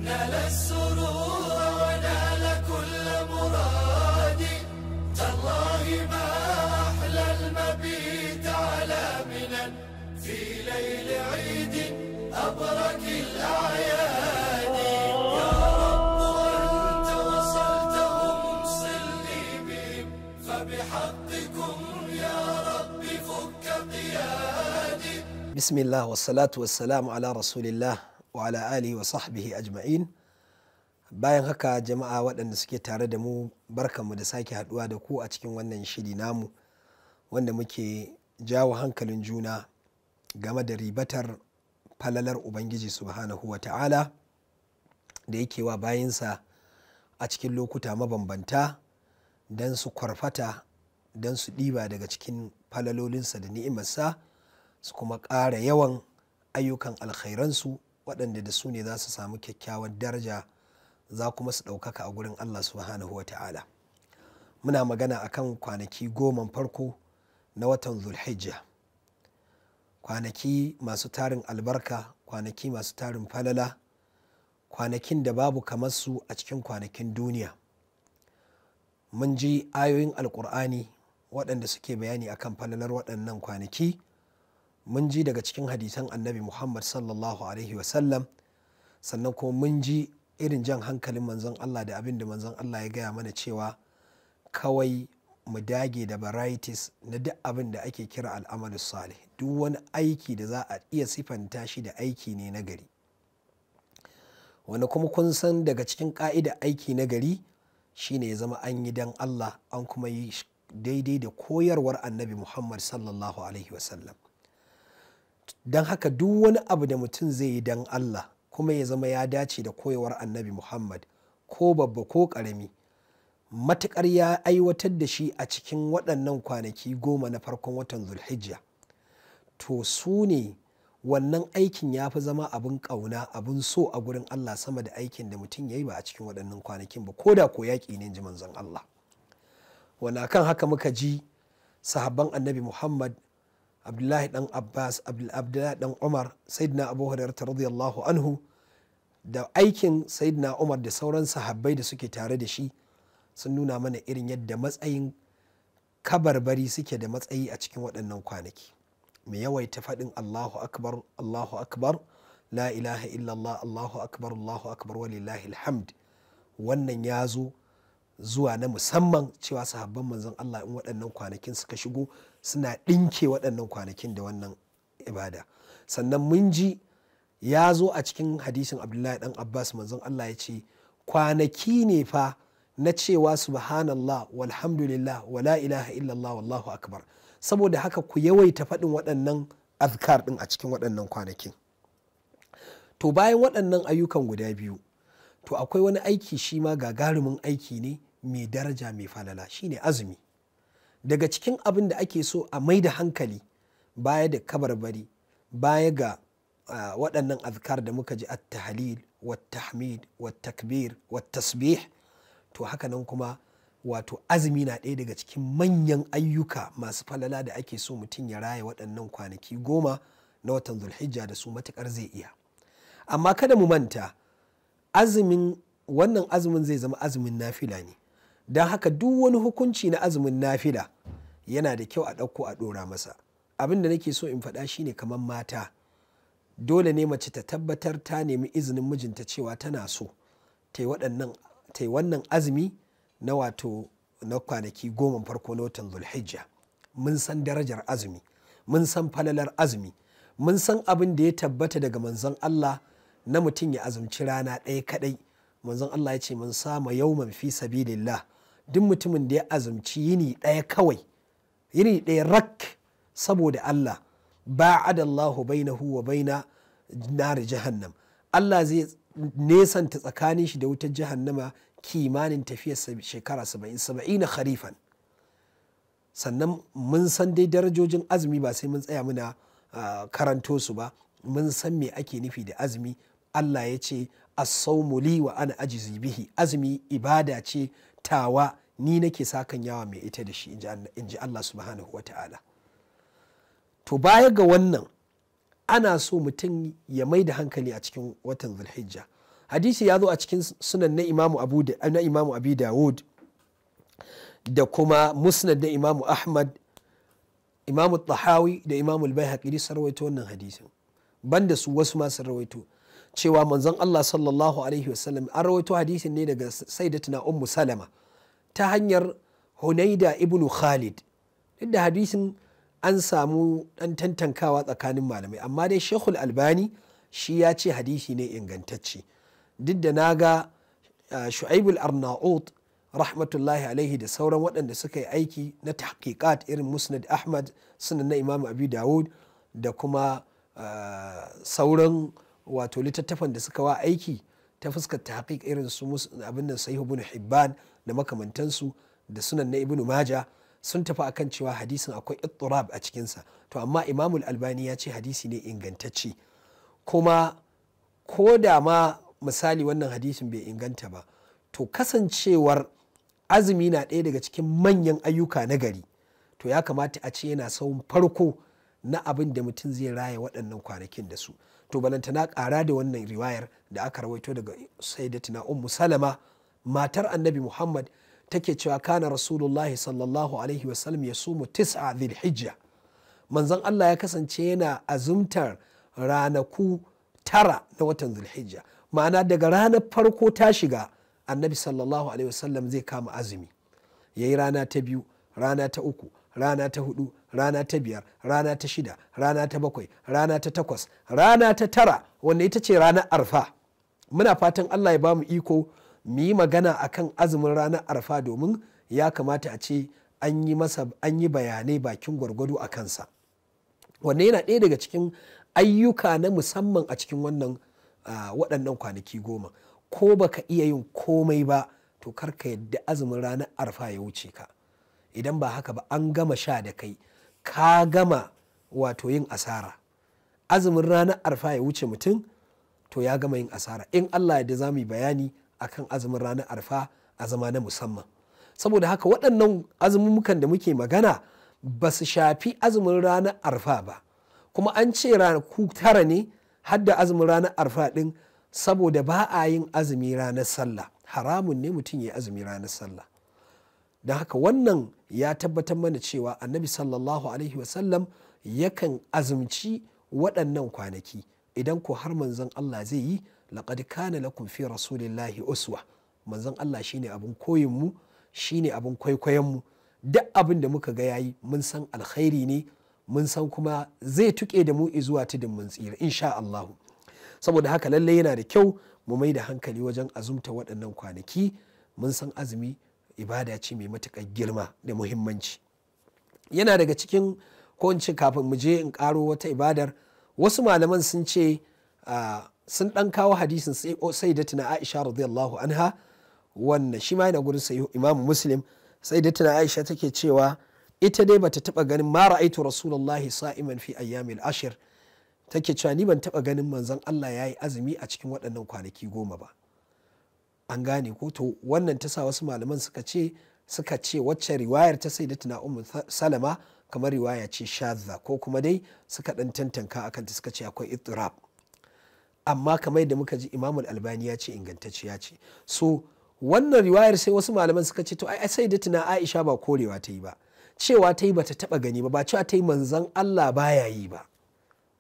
نال السرور ونال كل مراد تالله ما أحلى المبيت على منى في ليل عيد أبرك الأعياد يا رب أنت وصلتهم صلني بهم فبحقكم يا رب فك قيادي. بسم الله والصلاة والسلام على رسول الله وعلى آله وصحبه أجمعين. bayan haka jama'a waɗanda suke tare da mu barkanmu da sake haɗuwa da ku a cikin wannan shiri namu wanda muke jawo hankalin juna game da ribatar falalar ubangiji subhanahu wa ta'ala da yake wa bayinsa a cikin lokuta mabambanta don su kwarfata don su ɗiba daga cikin falalolinsa da ni'imarsa su kuma ƙara yawan ayyukan alkhairansu waɗanda da su ne za su samu kyakkyawar daraja za kuma su ɗaukaka a gurin Allah subhanahu wa ta'ala. Muna magana akan kwanaki 10 farko na watan Zul-Hijja, kwanaki masu tarin albarka, kwanaki masu tarin falala, kwanakin da babu kamar su a cikin kwanakin duniya. Mun ji ayoyin alkur'ani waɗanda suke bayani akan falalar waɗannan kwanaki, mun ji daga cikin hadisan annabi Muhammad sallallahu alaihi wasallam, sannan kuma mun ji irin jan hankalin manzon Allah da abin da manzon Allah ya gaya mana cewa kawai mu dage da varieties na duk abin da ake kira al'amalus salih, duk wani aiki da za a iya sifanta shi da aiki ne na gari, wanda kuma kun san daga cikin ka'ida aiki na gari shine ya zama an yi dan Allah an kuma yi daidai da koyarwar annabi Muhammad sallallahu alaihi wasallam. Don haka duk wani abu da mutum zai yi dan Allah kuma ya zama ya dace da koyarwar annabi Muhammad ko babba ko ƙarami, matuƙar ya aiwatar da shi a cikin waɗannan kwanaki 10 na farkon watan Zul-Hijja, to su ne wannan aikin ya fi zama abin ƙauna abin so a gurin Allah sama da aikin da mutum ya yi ba a cikin waɗannan kwanakin ba, ko da ko yaƙi ne ji manzon Allah. Wanda kan haka muka ji sahabban annabi Muhammad, Abdullahi dan Abbas, Abdullahi dan Umar, Sayyidina Abu Hurairah radiyallahu anhu, da aikin Sayyidina Umar da sauran sahabbai da suke tare da shi sun nuna mana irin yadda matsayin kabarbari suke da matsayi a cikin waɗannan kwanaki. Mai yawaita faɗin Allahu akbar, Allahu akbar, la ilaha illallah, Allahu akbar walillahi alhamd. Wannan ya zo zuwa na musamman cewa sahabban manzon Allah in waɗannan kwanakin suka shigo suna ɗinke waɗannan kwanakin da wannan ibada. Sannan mun ji ya zo a cikin hadisin Abdullahi dan Abbas manzon Allah ya ce kwanaki ne fa na cewa subhanallah walhamdulillah wala ilaha illallah wallahu akbar, saboda haka ku yawaita faɗin waɗannan azkar ɗin a cikin waɗannan kwanakin. To bayan waɗannan ayyukan guda biyu, to akwai wani aiki shi ma gagarumin aiki ne mai daraja mai falala, shine azumi. Daga cikin abin da ake so a mai da hankali baya da kabarbari, baya ga waɗannan azkar da muka ji at-tahlil wat-tahmid wat-takbir wat-tasbih, to haka nan kuma wato azumi na ɗaya daga cikin manyan ayyuka masu falala da ake so mutum ya raya waɗannan kwanaki 10 na watan Zul-Hijja da su matuƙar zai iya. Amma kada mu manta wannan azumin zai zama azumin nafila ne, don haka duk wani hukunci na azumin nafila yana da kyau a ɗauko a ɗora masa. Abin da nake so in faɗa shine kamar mata, dole ne mace ta tabbatar ta nemi izinin mijinta cewa tana so ta yi wannan azumi na wato na kwanaki 10 farko na watan Zul-Hijja. Mun san darajar azumi, mun san falalar azumi, mun san abin da ya tabbata daga manzon Allah na mutum ya azumci rana ɗaya kaɗai. Manzon Allah ya ce mun sama yawman fi sabilillah, duk mutumin da ya azumci yini ɗaya kawai, yini ɗaya rak saboda Allah, ba'ada Allahu bainahu wa baina nar jahannam, Allah zai nesanta tsakanin shi da wutar jahannama kimanin tafiyar shekara 70 kharifan. Sannan mun san dai darajojin azumi ba sai mun tsaya muna karanto su ba, mun san me ake nufi da azumi. Allah ya ce as-sawmu li wa ana ajzi bihi, azumi ibada ce tawa, ni nake sakan yawa mai ita da shi, in ji Allah subhanahu wa ta'ala. To baya ga wannan ana so mutum ya mai da hankali a cikin watan Zul-Hijja. hadisi ya zo a cikin sunan na imamu abi dawud da kuma musnad da imamu ahmad, imamu tahawi da imamu al-baihaqi sun rawaito wannan hadisin, banda su wasu ma sun rawaito cewa manzon Allah sallallahu alaihi wasallam an rawaito hadisin ne daga sayyidatuna ummu salama ta hanyar hunaida ibnu khalid. Duk da hadisin an samu dan tantankawa tsakanin malamai, amma dai shekul albani shi ya ce hadisi ne ingantacce. Duk da naga shu'aibul arnaut rahmatullahi alaihi da sauran waɗanda suka yi aiki na tahqiqat irin musnad ahmad, sunan na imam abi dawud da kuma sauran wato littattafan da suka wa aiki ta fuskar tahqiq irin su abin nan sahih ibn hibban da makamantansu da sunan na ibn maja, sun tafi akan cewa hadisin akwai ittirab a cikinsa. To amma imamul albani ya ce hadisi ne ingantacce, kuma ko da ma misali wannan hadisin bai inganta ba, to kasancewar azumi na ɗaya daga cikin manyan ayyuka na gari, to ya kamata a ce yana sahun farko na abin da mutum zai raya waɗannan kwanakin da su. To balantana ƙara da wannan riwayar da aka rawaito daga sayyidatina ummu salama matar annabi muhammad, take cewa kana rasulullahi sallallahu alaihi wasallam ya sumu 9 Zul-Hijja, manzon Allah ya kasance yana azumtar ranaku 9 na watan Zul-Hijja, ma'ana daga ranar farko ta shiga annabi sallallahu alaihi wasallam zai kama azumi, yayi rana ta 2, rana ta 3, rana ta 4, rana ta 5, rana ta 6, rana ta 7, rana ta 8, rana ta 9, wanda ita ce ranar arfa. Muna fatan Allah ya bamu iko mu yi magana akan azumin ranar arfa, domin ya kamata a ce an yi bayanai bakin gwargwado a kansa. Wannan yana ɗaya daga cikin ayyuka na musamman a cikin waɗannan kwanaki 10. Ko baka iya yin komai ba, to karka yadda azumin ranar arfa ya wuce ka. Idan ba haka ba, an gama sha da kai, ka gama wato yin asara. Azumin ranar arfa ya wuce mutum, to ya gama yin asara. In Allah ya za mu yi bayani akan azumin ranar arfa a zama na musamman. Saboda haka waɗannan azumumukan da muke magana ba su shafi azumin ranar arfa ba, kuma an ce ranaku 9 ne har da azumin ranar arfa ɗin, saboda ba a yin azumi ranar sallah. Haramun ne mutum ya azumi ranar sallah. Don haka wannan ya tabbatar mana cewa annabi sallallahu alaihi wasallam yakan azumci waɗannan kwanaki. Idan ko har manzon Allah zai yi, laqad kana lakum fi rasulillahi uswa, manzon Allah shine abun koyin mu, shine abun kwaikwayon mu. Duk abin da muka ga yayi, mun san alkhairi ne, mun san kuma zai tuke da mu zuwa tudun mun tsira insha Allah. Saboda haka lalle yana da kyau mu mai da hankali wajen azumta waɗannan kwanaki. Mun san azumi ibada ce mai matuƙar girma da muhimmanci. Yana daga cikin, ko in ce kafin mu je in ƙaro wata ibadar, wasu malaman sun ce sun ɗan kawo hadisin sayyidatuna Aisha radiyallahu anha, wannan shi ma yana gurin Imam Muslim. Sayyidatuna Aisha take cewa ita dai bata taba ganin ma ra'aitu rasulullahi sa'iman fi ayyamil ashir, take cewa ni ban taba ganin manzon Allah yayi azumi a cikin waɗannan kwanaki 10 ba. An gane ko? To wannan ta sa wasu malaman suka ce wacce riwayar ta sayyidatuna ummu salama kamar riwaya ce shadza, ko kuma dai suka dan tantanka akan ta, suka ce akwai ittirab. Amma kamar da muka ji Imam Albani ya ce ingantacciya ce. So wannan riwayar sai wasu malaman suka ce to ai sayyidatuna Aisha ba korewa ta yi ba, cewa ta yi bata taba gani ba cewa ta yi manzon Allah baya yi ba.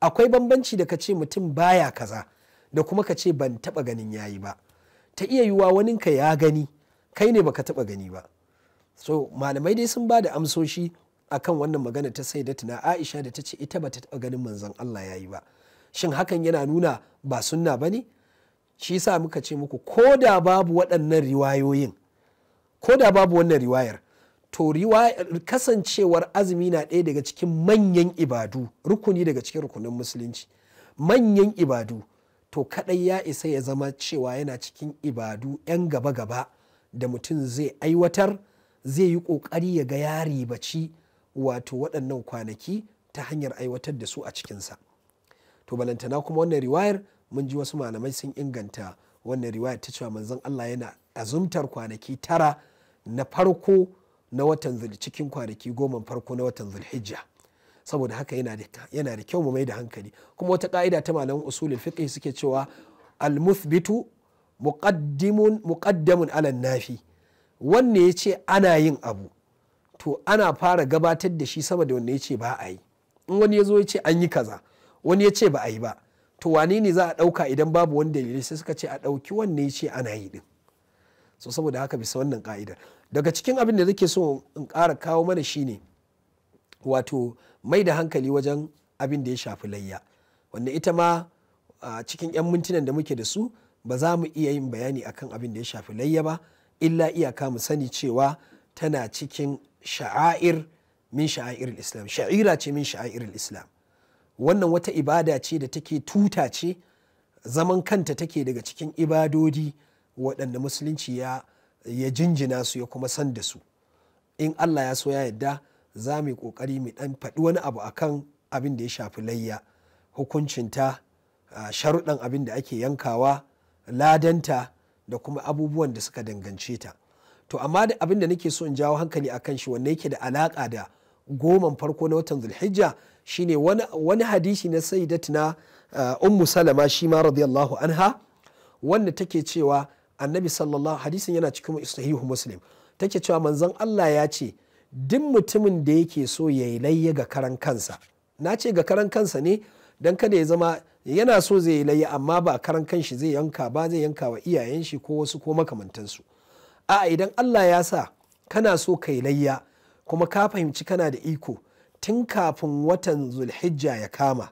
Akwai bambanci da ka ce mutum baya kaza da kuma ka ce ban taba ganin yayi ba. Ta iya yiwuwa waninka ya gani, kai ne baka taba gani ba. So malamai dai sun ba da amsoshi akan wannan magana ta sayyidatuna Aisha da ta ce ita bata taba ganin manzon Allah yayi ba. Shin hakan yana nuna ba sunna bane? Shi yasa muka ce muku, ko da babu waɗannan riwayoyin, ko da babu wannan riwayar, to kasancewar azumi na ɗaya daga cikin manyan ibadu, rukuni daga cikin rukunin musulunci, manyan ibadu, to kadai ya isa ya zama cewa yana cikin ibadu 'yan gaba-gaba da mutum zai aiwatar, zai yi ƙoƙari ya ga ya ribaci wato waɗannan kwanaki ta hanyar aiwatar da su a cikinsa. To balantana kuma wannan riwayar, mun ji wasu malamai sun inganta wannan riwayar ta cewa manzon Allah yana azumtar kwanaki 9 na farko na watan cikin kwanaki 10 farko na watan Zul-Hijja. Saboda haka yana da kyau mu mai da hankali. Kuma wata ka'ida ta malaman usulul fiqh suke cewa al-muthbitu muqaddamun ala nafi, wanne ya ce ana yin abu to ana fara gabatar da shi sama da wanne ya ce ba a yi. In wani ya zo ya ce an yi kaza, wani ya ce ba a yi ba, to wane ne za a ɗauka idan babu wani dalilai? Sai suka ce a ɗauki wanne ya ce ana yi din. So saboda haka bisa wannan ka'idar, daga cikin abin da nake so in ƙara kawo mana shine wato mai da hankali wajen abin da ya shafi layya, wanda ita ma a cikin 'yan mintunan da muke da su ba za mu iya yin bayani akan abin da ya shafi layya ba, illa iyaka mu sani cewa tana cikin sha'air min sha'airil islam, sha'ira ce min sha'airil islam. Wannan wata ibada ce da take tuta ce, zaman kanta take daga cikin ibadodi waɗanda musulunci ya jinjina su ya kuma san da su. In Allah ya so ya yadda za mu yi ƙoƙari mu ɗan faɗi wani abu akan abin da ya shafi layya, hukuncinta, sharuɗan abin da ake yankawa, ladanta da kuma abubuwan da suka dangance ta. To amma da abin da nake so in jawo hankali akan shi wanda yake da alaƙa da goman farko na watan Zul-Hijja shine wani hadisi na sayyidatina ummu salama shi ma radiyallahu anha, wanda take cewa annabi sallallahu, hadisin yana cikin sahihu muslim, take cewa manzon Allah ya ce duk mutumin da yake so ya yi layya ga karan kansa, na ce ga karan kansa ne don kada ya zama yana so zai yi layya amma ba karan kanshi zai yanka ba, zai yanka wa iyayen shi ko wasu ko makamantansu. A'a, idan Allah ya sa kana so ka yi layya kuma ka fahimci kana da iko tun kafin watan Zul-Hijja ya kama,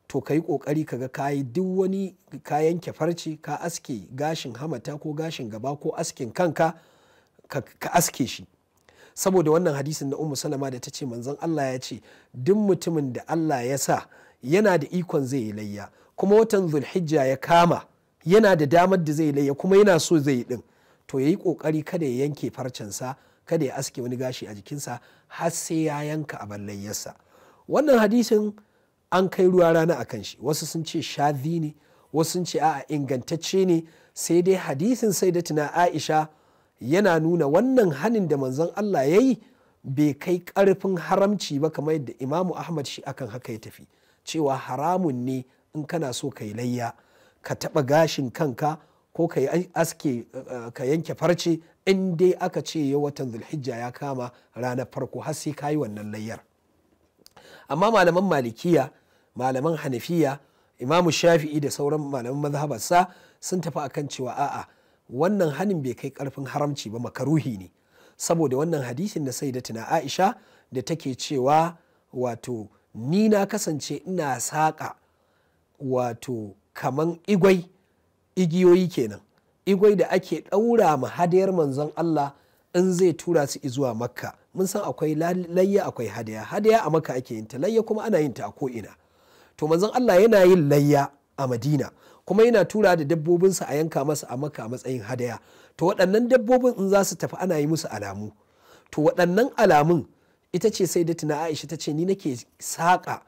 to ka yi ƙoƙari ka ga kayi duk wani, ka yanke farce, ka aske gashin hamata ko gashin gaba ko askin kanka, ka aske shi. Saboda wannan hadisin na Ummu Salama da ta ce manzon Allah ya ce duk mutumin da Allah ya sa yana da ikon zai yi layya kuma watan Zul-Hijja ya kama, yana da damar da zai yi layya kuma yana so zai yi din, to ya yi ƙoƙari kada ya yanke farcensa, kada ya aske wani gashi a jikinsa har sai ya yanka a ballayyarsa. Wannan hadisin an kai ruwa rana a kan shi, wasu sun ce shazi ne, wasu sun ce a'a ingantacce ne, sai dai hadisin sayyidatina Aisha yana nuna wannan hanin da manzon Allah ya yi bai kai ƙarfin haramci ba, kamar yadda Imamu Ahmad shi akan haka ya tafi, cewa haramun ne in kana so ka yi layya ka taɓa gashin kanka ko ka yi aske, ka yanke farce, in dai aka ce ya watan Zul-Hijja ya kama ranar farko har sai ka yi wannan layyar. Amma malaman malikiya, malaman hanafiya, Imamu Shafi'i da sauran malaman mazhabarsa sun tafi akan cewa a'a, wannan hanin bai kai karfin haramci ba, makaruhi ne, saboda wannan hadisin na sayyidatina Aisha da take cewa wato ni na kasance ina saƙa wato kaman igiyoyi kenan, igwai da ake ɗaura ma hadayar manzon Allah in zai tura su zuwa Makka. Mun san akwai layya akwai hadaya, hadaya a Makka ake yin ta, layya kuma ana yin ta a ko'ina. To manzon Allah yana yin layya a Madina kuma yana tura da dabbobinsa a yanka masa a Makka a matsayin hadaya. To waɗannan dabbobin in za su tafi ana yi musu alamu, to waɗannan alamun ita ce sayyidatina Aisha ta ce ni nake saƙa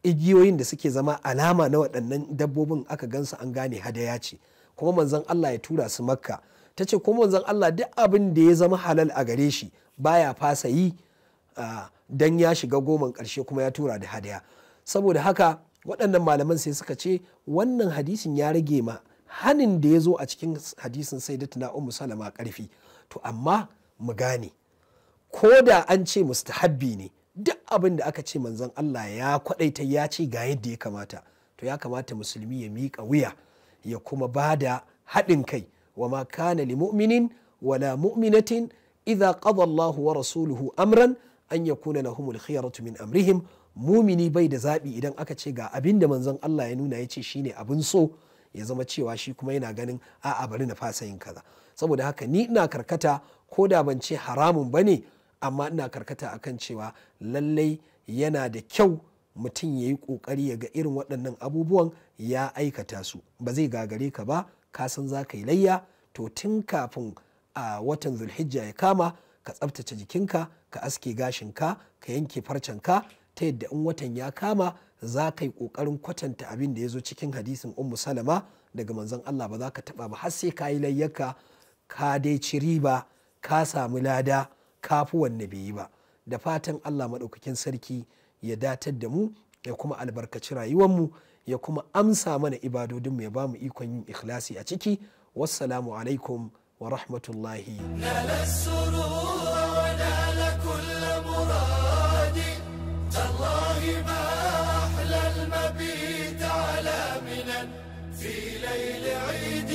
igiyoyin da suke zama alama na waɗannan dabbobin, aka gansu an gane hadaya ce, kuma manzon Allah ya tura su Makka. Ta ce kuma manzon Allah duk abin da ya zama halal a gare shi baya fasa yi dan ya shiga goman ƙarshe kuma ya tura da hadaya. Saboda haka waɗannan malaman sai suka ce wannan hadisin ya rage ma hanin da ya zo a cikin hadisin sayyidatina Ummu Salama ƙarfi. To amma mu gane, ko da an ce mustahabbi ne, duk abin da aka ce manzon Allah ya kwaɗaita ya ce ga yadda ya kamata, to ya kamata musulmi ya miƙa wuya ya kuma ba da haɗin kai. Wa ma kana li mu'minin wala mu'minatin idza qada Allahu wa rasuluhu amran an yakuna lahumul khiyaratu min amrihim. Mumini bai da zaɓi idan aka ce ga abin da manzon Allah ya nuna ya ce shine abin so, ya zama cewa shi kuma yana ganin a'a bari na fasa yin kaza. Saboda haka ni ina karkata, ko da ban ce haramun bane, amma ina karkata akan cewa lallai yana da kyau mutum ya yi ƙoƙari ya ga irin waɗannan abubuwan ya aikata su. Ba zai gagare ka ba, ka san za ka yi layya, to tun kafin a watan Zul-Hijja ya kama ka tsabtace jikinka, ka aske gashinka, ka yanke farcenka, ta yadda in watan ya kama za ka yi ƙoƙarin kwatanta abin da ya zo cikin hadisin Ummu Salama daga manzon Allah, ba za ka taɓa ba har sai ka yi layyarka, ka dai ci riba, ka samu lada, ka fi wanne bai yi ba. Da fatan Allah maɗaukakin sarki ya datar da mu, ya kuma albarkaci rayuwarmu, ya kuma amsa mana ibadodinmu, ya ba mu ikon yin ikhlasi a ciki. wassalamu alaikum wa rahmatullahi. نال السرور ونال كل مراد تالله ما أحلى المبيت على منن في ليل عيد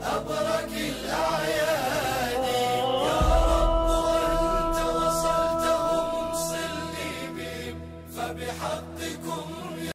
أبرك